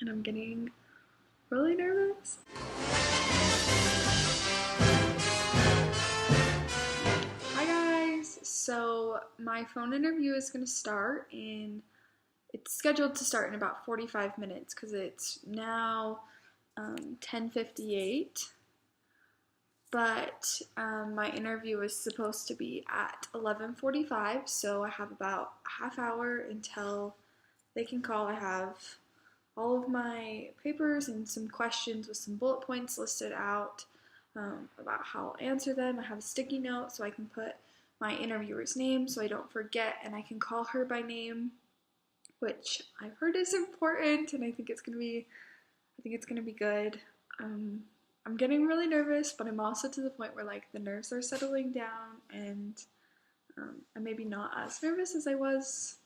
and I'm getting really nervous. Hi guys, so my phone interview is going to start and it's scheduled to start in about 45 minutes because it's now 10:58. But my interview is supposed to be at 11:45, so I have about a half hour until they can call. I have all of my papers and some questions with some bullet points listed out about how I'll answer them. I have a sticky note so I can put my interviewer's name so I don't forget, and I can call her by name, which I've heard is important, and I think it's gonna be good. I'm getting really nervous, but I'm also to the point where like the nerves are settling down, and I'm maybe not as nervous as I was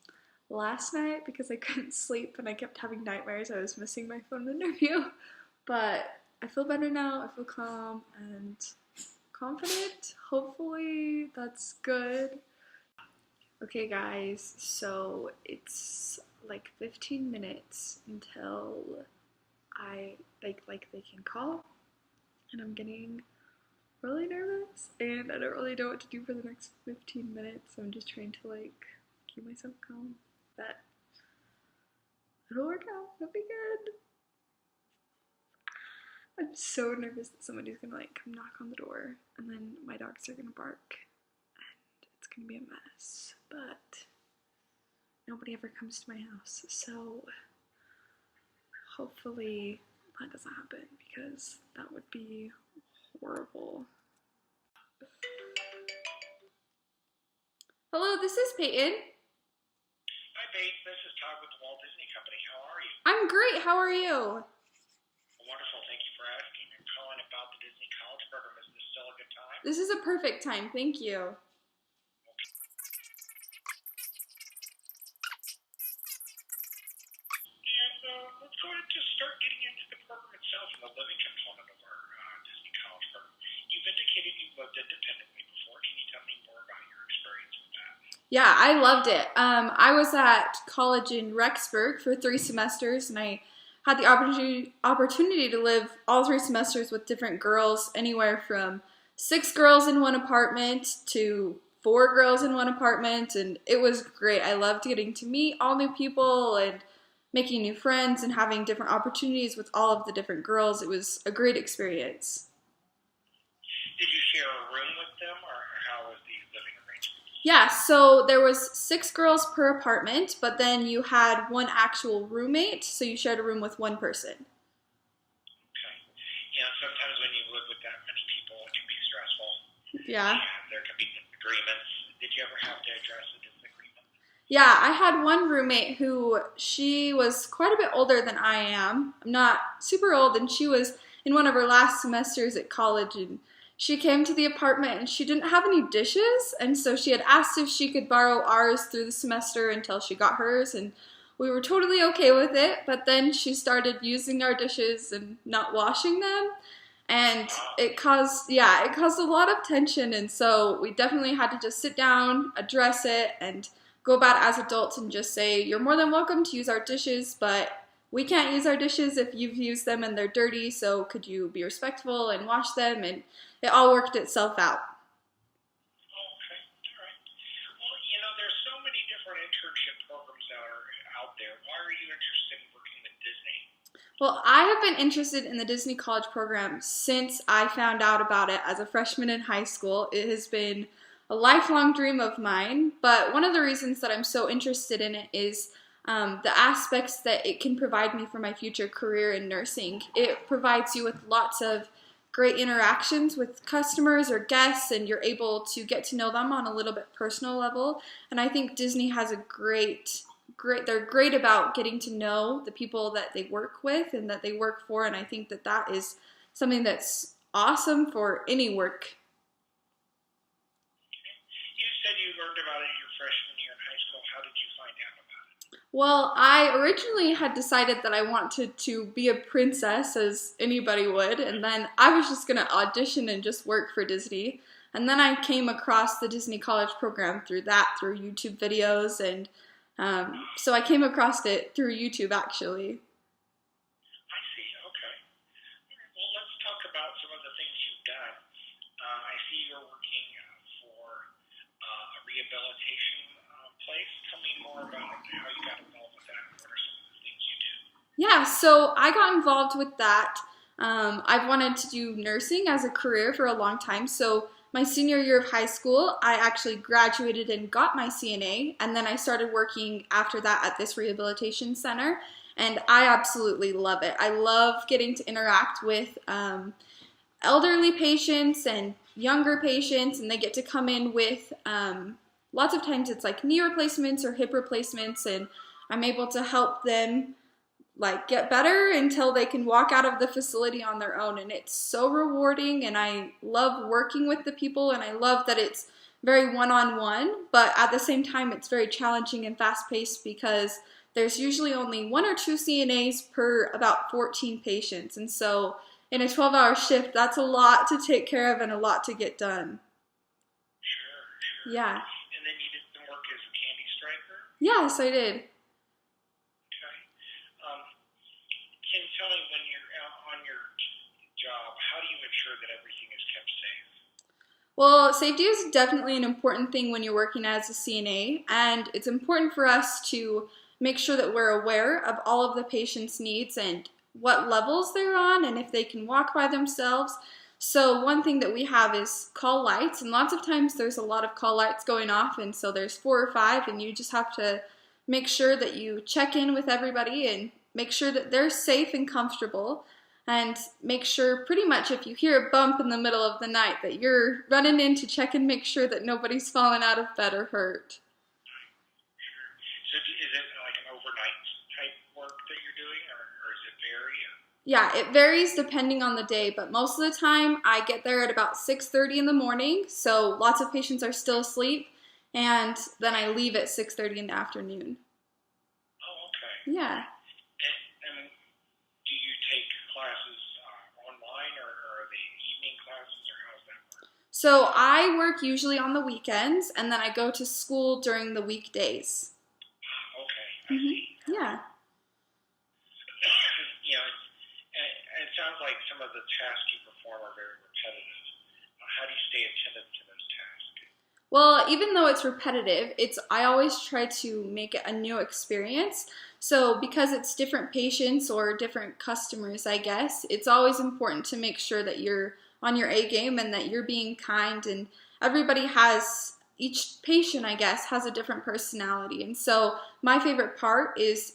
last night because I couldn't sleep and I kept having nightmares. I was missing my phone interview, but I feel better now. I feel calm and confident. Hopefully that's good. Okay guys, so it's like 15 minutes until they can call. And I'm getting really nervous, and I don't really know what to do for the next 15 minutes. So I'm just trying to like keep myself calm. But it'll work out. It'll be good. I'm so nervous that somebody's gonna like come knock on the door, and then my dogs are gonna bark, and it's gonna be a mess. But nobody ever comes to my house, so hopefully that doesn't happen because that would be horrible. Hello, this is Peyton. Hi, Peyton. This is Todd with the Walt Disney Company. How are you? I'm great. How are you? Wonderful. Thank you for asking. I'm calling about the Disney College Program. Is this still a good time? This is a perfect time. Thank you. Let's go ahead and just start getting into the program itself and the living component of our Disney College Program. You've indicated you've lived independently before. Can you tell me more about your experience with that? Yeah, I loved it. I was at college in Rexburg for 3 semesters, and I had the opportunity to live all 3 semesters with different girls, anywhere from 6 girls in one apartment to 4 girls in one apartment, and it was great. I loved getting to meet all new people and making new friends and having different opportunities with all of the different girls. It was a great experience. Did you share a room with them, or how was the living arrangement? Yeah, so there was 6 girls per apartment, but then you had one actual roommate, so you shared a room with one person. Okay. Sometimes when you live with that many people, it can be stressful. Yeah. And there can be disagreements. Did you ever have to address a disagreement? Yeah, I had one roommate who, she was quite a bit older than I am. I'm not super old, and she was in one of her last semesters at college, and she came to the apartment and she didn't have any dishes, and so she had asked if she could borrow ours through the semester until she got hers, and we were totally okay with it, but then she started using our dishes and not washing them, and it caused a lot of tension, and so we definitely had to just sit down, address it, and go about it as adults and just say, you're more than welcome to use our dishes, but we can't use our dishes if you've used them and they're dirty, so could you be respectful and wash them? And it all worked itself out. Okay, all right. Well, there's so many different internship programs that are out there. Why are you interested in working with Disney? Well, I have been interested in the Disney College Program since I found out about it as a freshman in high school. It has been a lifelong dream of mine, but one of the reasons that I'm so interested in it is the aspects that it can provide me for my future career in nursing. It provides you with lots of great interactions with customers or guests, and you're able to get to know them on a little bit personal level. And I think Disney has they're great about getting to know the people that they work with and that they work for, and I think that that is something that's awesome for any work. You said you learned about it your freshman year in high school. How did you find out about it? Well, I originally had decided that I wanted to be a princess, as anybody would, and then I was just going to audition and just work for Disney. And then I came across the Disney College Program through YouTube videos, and so I came across it through YouTube, actually. rehabilitation place. Tell me more about how you got involved with that. What are some of the things you do? Yeah, so I got involved with that. I've wanted to do nursing as a career for a long time. So my senior year of high school, I actually graduated and got my CNA, and then I started working after that at this rehabilitation center, and I absolutely love it. I love getting to interact with elderly patients and younger patients, and they get to come in with lots of times it's like knee replacements or hip replacements, and I'm able to help them like get better until they can walk out of the facility on their own. And it's so rewarding, and I love working with the people, and I love that it's very one-on-one, but at the same time it's very challenging and fast-paced because there's usually only 1 or 2 CNAs per about 14 patients, and so in a 12-hour shift, that's a lot to take care of and a lot to get done. Sure. Yeah. And then you did some work as a candy striper? Yes, I did. Can you tell me, when you're on your job, how do you ensure that everything is kept safe? Well, safety is definitely an important thing when you're working as a CNA, and it's important for us to make sure that we're aware of all of the patient's needs and what levels they're on and if they can walk by themselves. So one thing that we have is call lights, and lots of times there's a lot of call lights going off, and so there's 4 or 5, and you just have to make sure that you check in with everybody and make sure that they're safe and comfortable, and make sure pretty much if you hear a bump in the middle of the night that you're running in to check and make sure that nobody's fallen out of bed or hurt. Sure. So is it like an overnight type work that you're doing, or does it vary? Yeah, it varies depending on the day, but most of the time I get there at about 6:30 in the morning, so lots of patients are still asleep, and then I leave at 6:30 in the afternoon. Oh, okay. Yeah. And do you take classes online, or are they evening classes, or how does that work? So I work usually on the weekends, and then I go to school during the weekdays. Okay, I see. Yeah. It sounds like some of the tasks you perform are very repetitive. How do you stay attentive to those tasks? Well, even though it's repetitive, I always try to make it a new experience. So because it's different patients or different customers, I guess, it's always important to make sure that you're on your A game and that you're being kind, and each patient, I guess, has a different personality. And so my favorite part is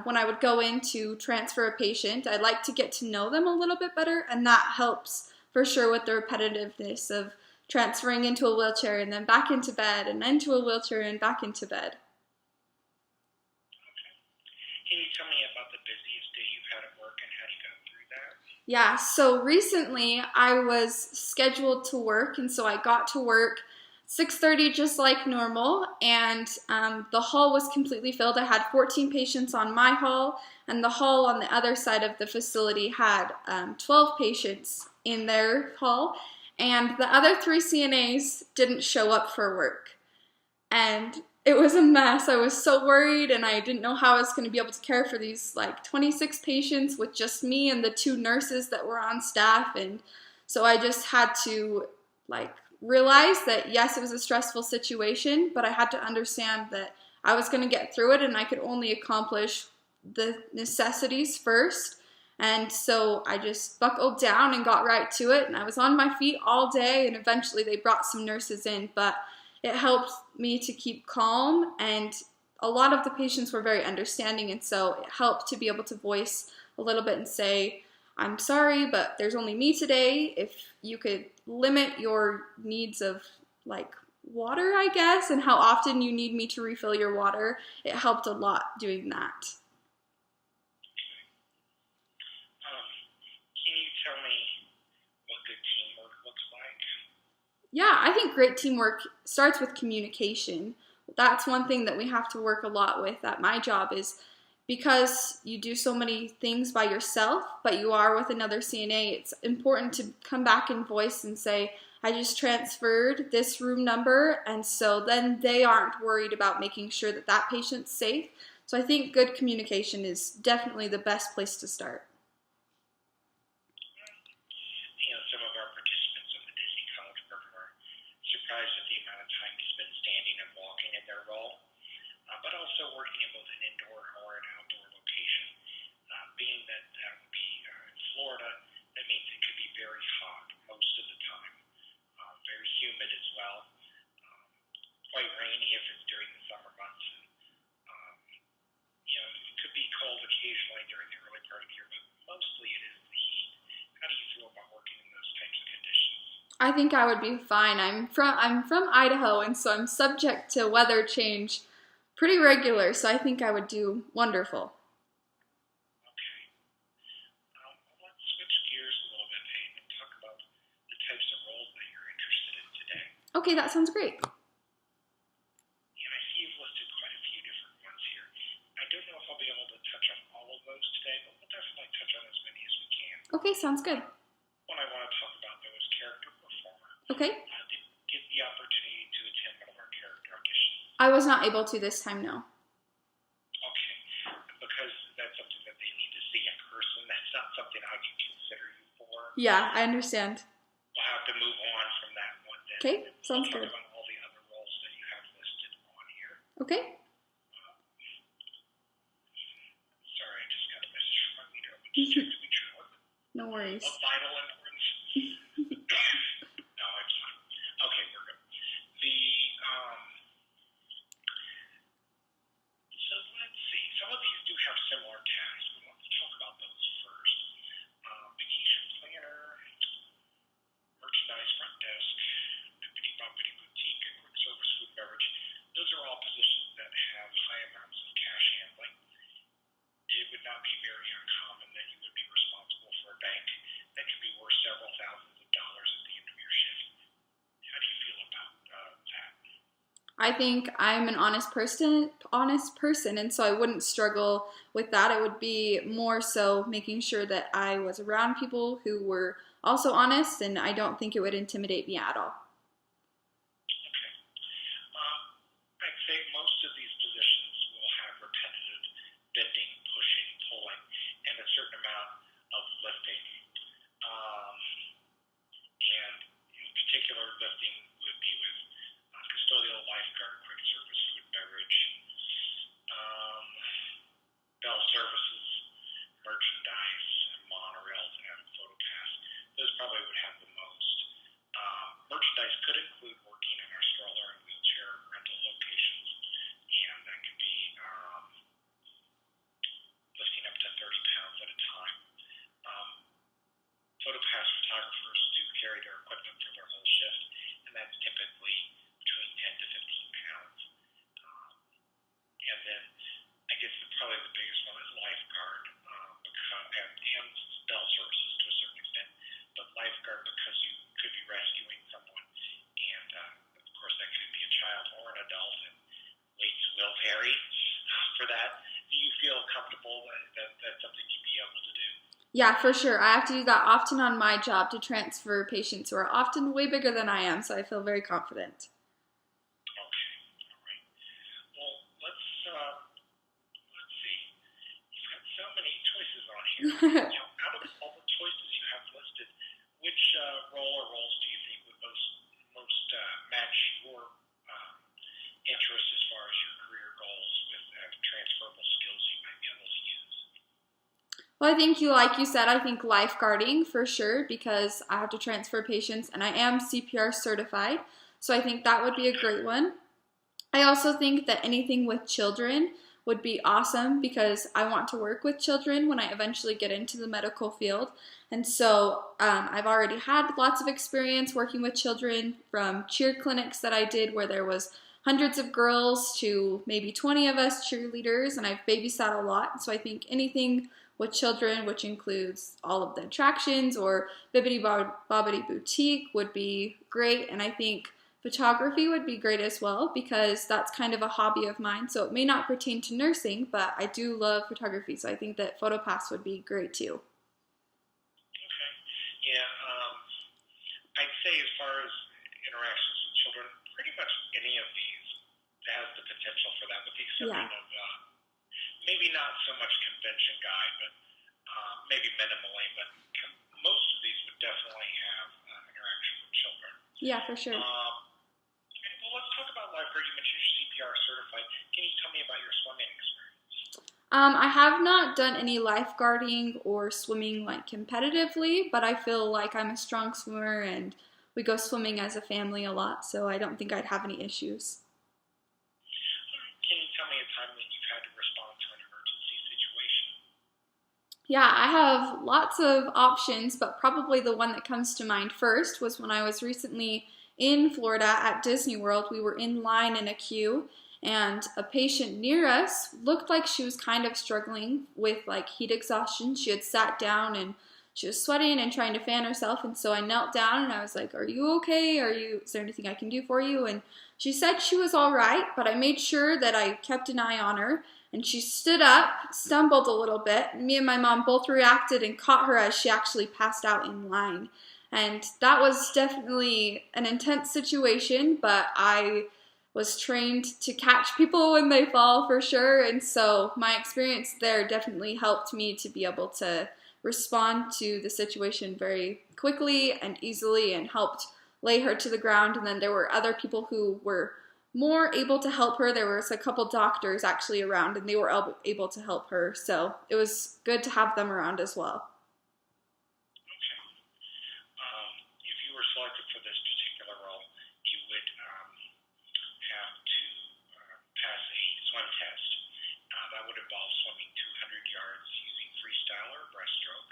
when I would go in to transfer a patient, I'd like to get to know them a little bit better, and that helps for sure with the repetitiveness of transferring into a wheelchair and then back into bed and into a wheelchair and back into bed. Okay. Can you tell me about the busiest day you've had at work and how you got through that? Yeah, so recently I was scheduled to work, and so I got to work 6:30 just like normal, and the hall was completely filled. I had 14 patients on my hall, and the hall on the other side of the facility had 12 patients in their hall, and the other 3 CNAs didn't show up for work. And it was a mess. I was so worried, and I didn't know how I was going to be able to care for these like 26 patients with just me and the 2 nurses that were on staff. And so I just had to realize that yes, it was a stressful situation, but I had to understand that I was going to get through it, and I could only accomplish the necessities first. And so I just buckled down and got right to it, and I was on my feet all day, and eventually they brought some nurses in, but it helped me to keep calm, and a lot of the patients were very understanding, and so it helped to be able to voice a little bit and say, I'm sorry, but there's only me today. If you could limit your needs of water, I guess, and how often you need me to refill your water, it helped a lot doing that. Can you tell me what good teamwork looks like? Yeah, I think great teamwork starts with communication. That's one thing that we have to work a lot with at my job, is because you do so many things by yourself, but you are with another CNA, it's important to come back and voice and say, I just transferred this room number, and so then they aren't worried about making sure that that patient's safe. So I think good communication is definitely the best place to start. Some of our participants on the Disney College program are surprised at the amount of time you spend standing also working in both an indoor or an outdoor location. Being that that would be in Florida, that means it could be very hot most of the time, very humid as well, quite rainy if it's during the summer months. And, it could be cold occasionally during the early part of the year, but mostly it is the heat. How do you feel about working in those types of conditions? I think I would be fine. I'm from Idaho, and so I'm subject to weather change pretty regular, so I think I would do wonderful. Okay. Let's switch gears a little bit, Peyton, and talk about the types of roles that you're interested in today. Okay, that sounds great. And I see you've listed quite a few different ones here. I don't know if I'll be able to touch on all of those today, but we'll definitely touch on as many as we can. Okay, sounds good. One I want to talk about, though, is character performer. Okay. Did you get the opportunity to attend one of our character auditions? I was not able to this time, no. Okay. Because that's something that they need to see in person. That's not something I can consider you for. Yeah, I understand. We'll have to move on from that one then. Okay, sounds We'll good. talk about all the other roles that you have listed on here. Okay. Sorry, I just got a message from my leader. Just check to be sure. No worries. Of vital importance. No, it's fine. Okay, we're good. So let's see. Some of these do have similar tasks. We want to talk about those first. Vacation planner, merchandise front desk, bippity boppity boutique, and quick service food and beverage. Those are all positions that have high amounts of cash handling. It would not be very uncommon that you would be responsible for a bank that could be worth several thousands of dollars at the end of your shift. How do you feel about that? I think I'm an honest person, and so I wouldn't struggle with that. It would be more so making sure that I was around people who were also honest, and I don't think it would intimidate me at all. Okay. I'd say most of these positions will have repetitive bending, pushing, pulling, and a certain amount of lifting. And in particular, lifting would be with custodial, lifeguard, quick service, food and beverage, bell services, merchandise, monorails, and photopass. Those probably would have the most. Merchandise could include working in our stroller and wheelchair rental locations, and that could be lifting up to 30 pounds at a time. Photopass photographers do carry their equipment for their whole shift, and that's typically between 10 to 15 pounds. And then I guess probably the biggest one is lifeguard, and bell services to a certain extent, but lifeguard because you could be rescuing someone, and of course that could be a child or an adult, and weights will vary for that. Do you feel comfortable that that's something you'd be able to do? Yeah, for sure. I have to do that often on my job to transfer patients who are often way bigger than I am, so I feel very confident. Okay, all right. Well, let's see. You've got so many choices on here. Out of all the choices you have listed, which role or roles do you think would most match your interest as far as your career goals with transferable skills you might be able to use? Well, I think like you said, I think lifeguarding for sure because I have to transfer patients and I am CPR certified. So I think that would be a great one. I also think that anything with children would be awesome because I want to work with children when I eventually get into the medical field. And so I've already had lots of experience working with children from cheer clinics that I did where there was hundreds of girls to maybe 20 of us cheerleaders, and I've babysat a lot. So I think anything with children, which includes all of the attractions or Bibbidi Bobbidi Boutique would be great. And I think photography would be great as well because that's kind of a hobby of mine. So it may not pertain to nursing, but I do love photography. So I think that PhotoPass would be great too. Okay. Yeah. I'd say as far as interactions with children, pretty much any of these has the potential for that, with the exception of maybe not so much convention guide, but maybe minimally, but most of these would definitely have interaction with children. Yeah, for sure. Okay, well, let's talk about lifeguard. You mentioned your CPR certified. Can you tell me about your swimming experience? I have not done any lifeguarding or swimming like competitively, but I feel like I'm a strong swimmer and we go swimming as a family a lot, so I don't think I'd have any issues. Can you tell me a time that you've had to respond to an emergency situation? Yeah, I have lots of options, but probably the one that comes to mind first was when I was recently in Florida at Disney World. We were in line in a queue, and a patient near us looked like she was kind of struggling with like heat exhaustion. She had sat down and she was sweating and trying to fan herself, and so I knelt down and I was like, "Are you okay? Is there anything I can do for you?" And she said she was all right, but I made sure that I kept an eye on her. And she stood up, stumbled a little bit, and me and my mom both reacted and caught her as she actually passed out in line. And that was definitely an intense situation, but I was trained to catch people when they fall for sure. And so my experience there definitely helped me to be able to respond to the situation very quickly and easily and helped lay her to the ground. And then there were other people who were more able to help her. There was a couple doctors actually around and they were able to help her. So it was good to have them around as well. Okay. If you were selected for this particular role, you would have to pass a swim test. That would involve swimming 200 yards using freestyle or breaststroke,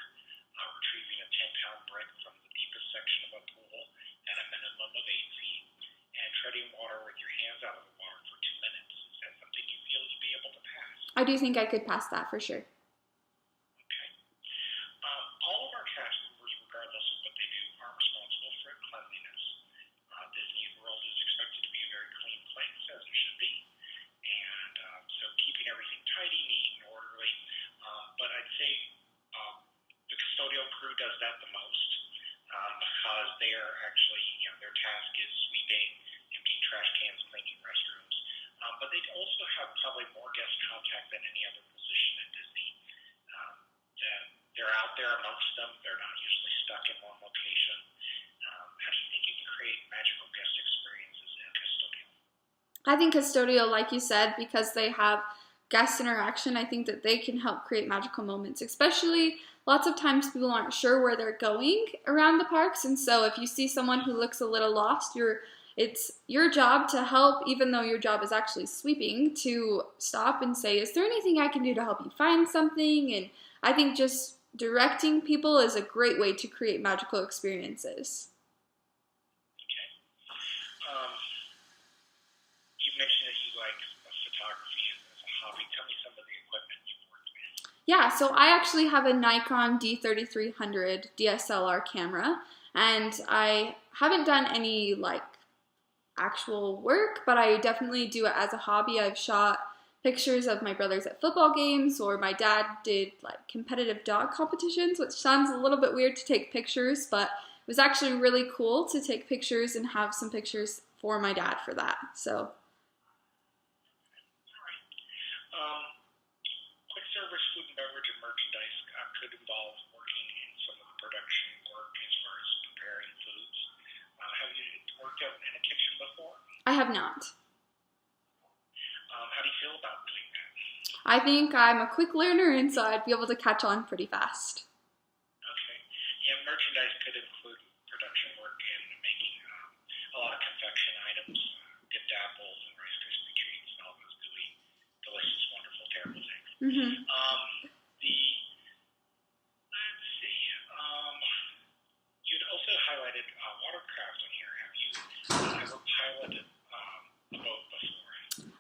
retrieving a 10-pound brick from the deepest section of a pool at a minimum of 8 feet, and treading water with your hands out of the water for 2 minutes. Is that something you feel you'd be able to pass? I do think I could pass that for sure. Okay. All of our cast members, regardless of what they do, are responsible for cleanliness. Disney World is expected to be a very clean place, as it should be, and so keeping everything tidy, neat, and orderly. But I'd say the custodial crew does that the most because they are actually, their task is sweeping, emptying trash cans, cleaning restrooms. But they also have probably more guest contact than any other position at Disney. They're out there amongst them. They're not usually stuck in one location. How do you think you can create magical guest experiences in custodial? I think custodial, like you said, because they have guest interaction, I think that they can help create magical moments, especially lots of times people aren't sure where they're going around the parks. And so if you see someone who looks a little lost, it's your job to help, even though your job is actually sweeping, to stop and say, is there anything I can do to help you find something? And I think just directing people is a great way to create magical experiences. Okay. You mentioned that you like photography as a hobby. Tell me some of the equipment you've worked with. Yeah, so I actually have a Nikon D3300 DSLR camera, and I haven't done any like actual work, but I definitely do it as a hobby. I've shot pictures of my brothers at football games, or my dad did like competitive dog competitions, which sounds a little bit weird to take pictures, but it was actually really cool to take pictures and have some pictures for my dad for that. So Quick service food and beverage and merchandise could involve working in some of the production work as far as preparing foods. Have you worked out in a kitchen before? I have not. How do you feel about doing that? I think I'm a quick learner, and so I'd be able to catch on pretty fast. Okay. Yeah, merchandise could include production work and making a lot of confection items, dipped apples and Rice Krispie treats and all those gooey, delicious, wonderful, terrible things. Mm-hmm. Let's see. You'd also highlighted watercraft on here. Have you ever piloted a boat before?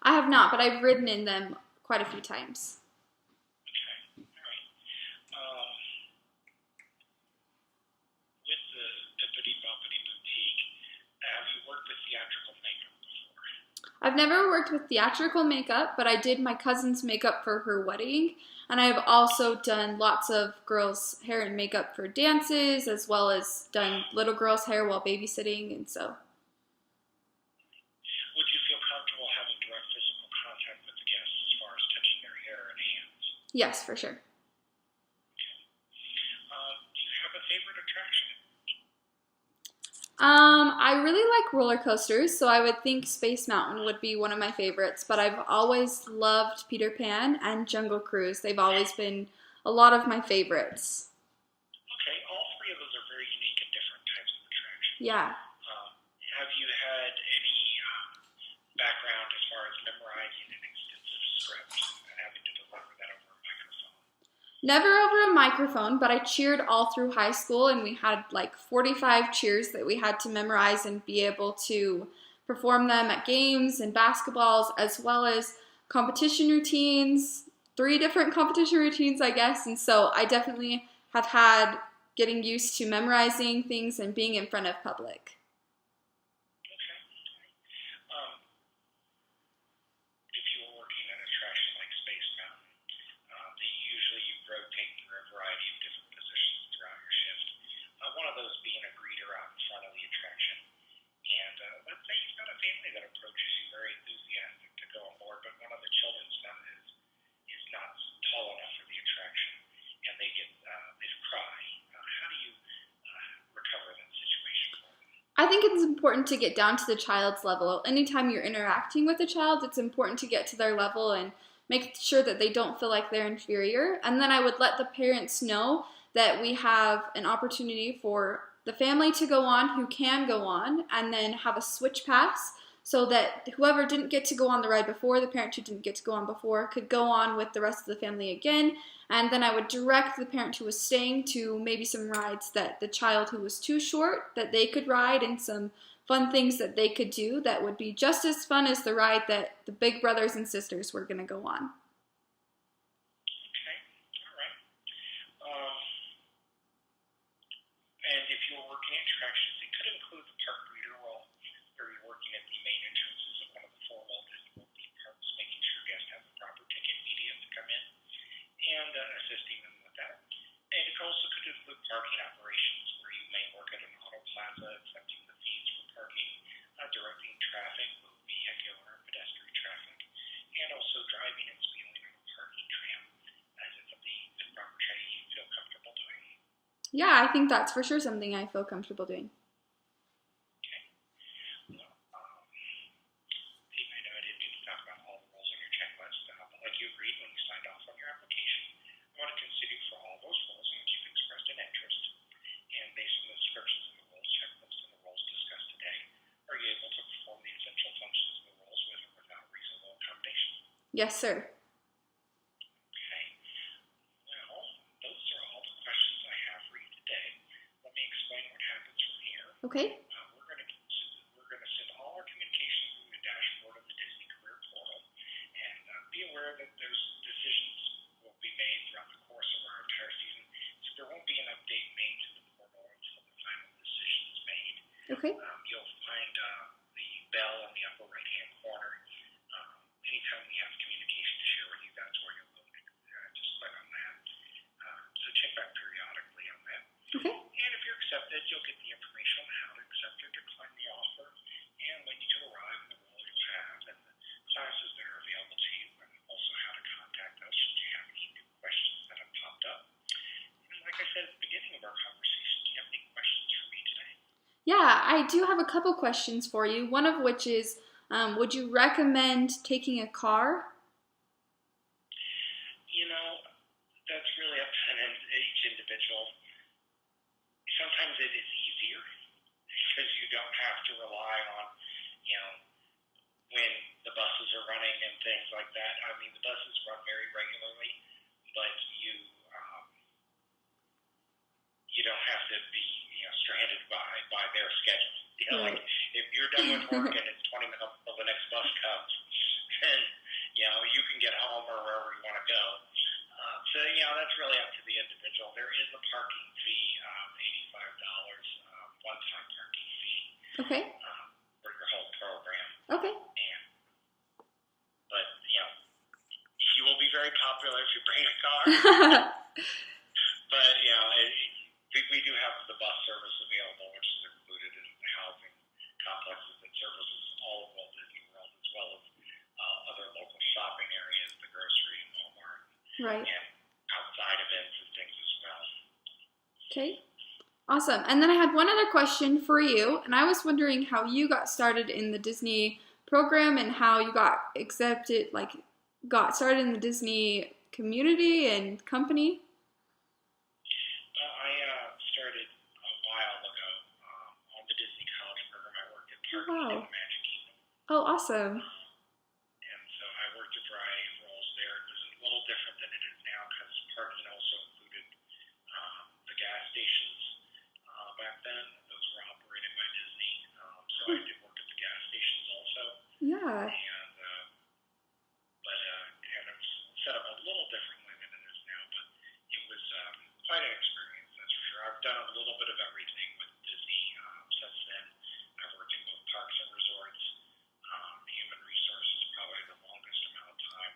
I have not, but I've ridden in them quite a few times. Okay. All right. With the Bippity Boppity Boutique, have you worked with theatrical makeup before? I've never worked with theatrical makeup, but I did my cousin's makeup for her wedding, and I've also done lots of girls' hair and makeup for dances, as well as done little girls' hair while babysitting, and so. Would you feel comfortable having direct physical contact with the guests as far as touching their hair and hands? Yes, for sure. Okay. Do you have a favorite attraction? I really like roller coasters, so I would think Space Mountain would be one of my favorites, but I've always loved Peter Pan and Jungle Cruise. They've always been a lot of my favorites. Okay, all three of those are very unique and different types of attractions. Yeah. Have you had any background as far as memorizing an extensive script and having to deliver that over a microphone? Never over a microphone, but I cheered all through high school, and we had like 45 cheers that we had to memorize and be able to perform them at games and basketballs, as well as competition routines, 3 different competition routines, I guess. And so I definitely have had getting used to memorizing things and being in front of public. If you were working an attraction like Space Mountain, usually you rotate through a variety of different positions throughout your shift. One of those being a greeter out in front of the attraction. And let's say you've got a family that approaches you very enthusiastic to go on board, but one of the children's is not tall enough for the attraction, and they cry. How do you recover that situation for them? I think it's important to get down to the child's level. Anytime you're interacting with a child, it's important to get to their level and make sure that they don't feel like they're inferior. And then I would let the parents know that we have an opportunity for the family to go on who can go on, and then have a switch pass so that whoever didn't get to go on the ride before, the parent who didn't get to go on before, could go on with the rest of the family again. And then I would direct the parent who was staying to maybe some rides that the child who was too short, that they could ride, and some fun things that they could do that would be just as fun as the ride that the big brothers and sisters were going to go on. Okay, all right. And if you were working at attractions, it could include the park greeter role, where you're working at the main entrances of one of the 4 Walt Disney World theme parks, making sure guests have the proper ticket media to come in, and assisting them with that. And it also could include parking operations, where you may work at an auto plaza, accepting the fees for parking, directing traffic, both vehicular and pedestrian traffic, and also driving and spieling on a parking tram. Is it something with proper training you feel comfortable doing? Yeah, I think that's for sure something I feel comfortable doing. Okay. Well, Steve, I know I didn't get to talk about all the roles on your checklist, but like you agreed when you signed off on your application, I want to consider you for all those roles in which you've expressed an interest. And based on the descriptions of the roles checklist and the roles discussed today, are you able to perform the essential functions of the roles with or without reasonable accommodation? Yes, sir. Okay. Well, those are all the questions I have for you today. Let me explain what happens from here. Okay. We're going to send all our communications through the dashboard of the Disney Career Portal, and be aware that those decisions will be made throughout the course of our entire season, so there won't be an update made to the portal until the final decision is made. Okay. You'll find the bell in the upper right-hand corner. Anytime we have communication to share with you, that's where you'll go. Just click on that. So check back periodically on that. Okay. And if you're accepted, you'll get the information on how to accept or decline the offer, and when you do arrive in the role you'll have, and the classes that are available to you, and also how to contact us should you have any new questions that have popped up. And like I said at the beginning of our conversation, do you have any questions for me today? Yeah, I do have a couple questions for you. One of which is, would you recommend taking a car? You know, that's really up to each individual. Sometimes it is easier because you don't have to rely on, when the buses are running and things like that. I mean, the buses run very regularly, but you don't have to be, stranded by their schedule. Right. Like if you're done with work and it's 20 minutes until the next bus comes, then, you can get home or wherever you want to go. So, that's really up to the individual. There is a parking fee of $85, one-time parking fee. Okay. For your whole program. Okay. But, you will be very popular if you bring a car. But, we do have the bus service available, which is included in the housing complexes that services all of Walt Disney World, as well as other local shopping areas, the grocery and Walmart. Right. And outside events and things as well. Okay. Awesome. And then I had one other question for you, and I was wondering how you got started in the Disney program and how you got accepted, like got started in the Disney community and company. Well, I started a while ago on the Disney College program. I worked at Oh, Parks in wow. the Magic Kingdom. Oh, awesome. And so I worked a variety of roles there. It was a little different than it is now because Parks also included the gas stations back then. Those were operated by Disney. So I did work at the gas stations also. Yeah. And it was set up a little differently than it is now, but it was quite an experience, that's for sure. I've done a little bit of everything with Disney since then. I've worked in both parks and resorts, human resources, probably the longest amount of time,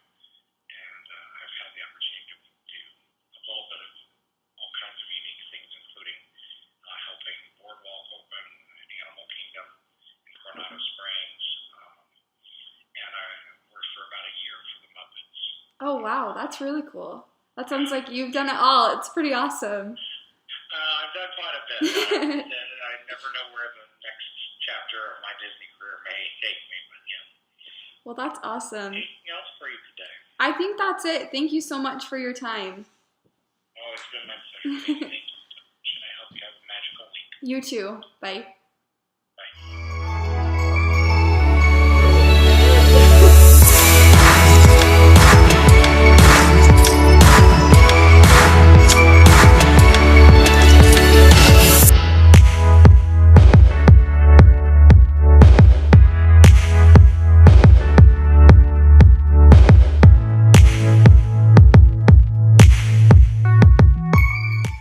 and I've had the opportunity to do a little bit of all kinds of unique things, including helping Boardwalk open in Animal Kingdom in Coronado Springs, and I worked for about a year for the Muppets. Oh, wow. That's really cool. That sounds like you've done it all. It's pretty awesome. I've done quite a bit. I never know where the next chapter of my Disney career may take me, but yeah. Well, that's awesome. Anything else for you today? I think that's it. Thank you so much for your time. Oh, it's been my pleasure. Thank you so much, and I hope you have a magical week. You too. Bye.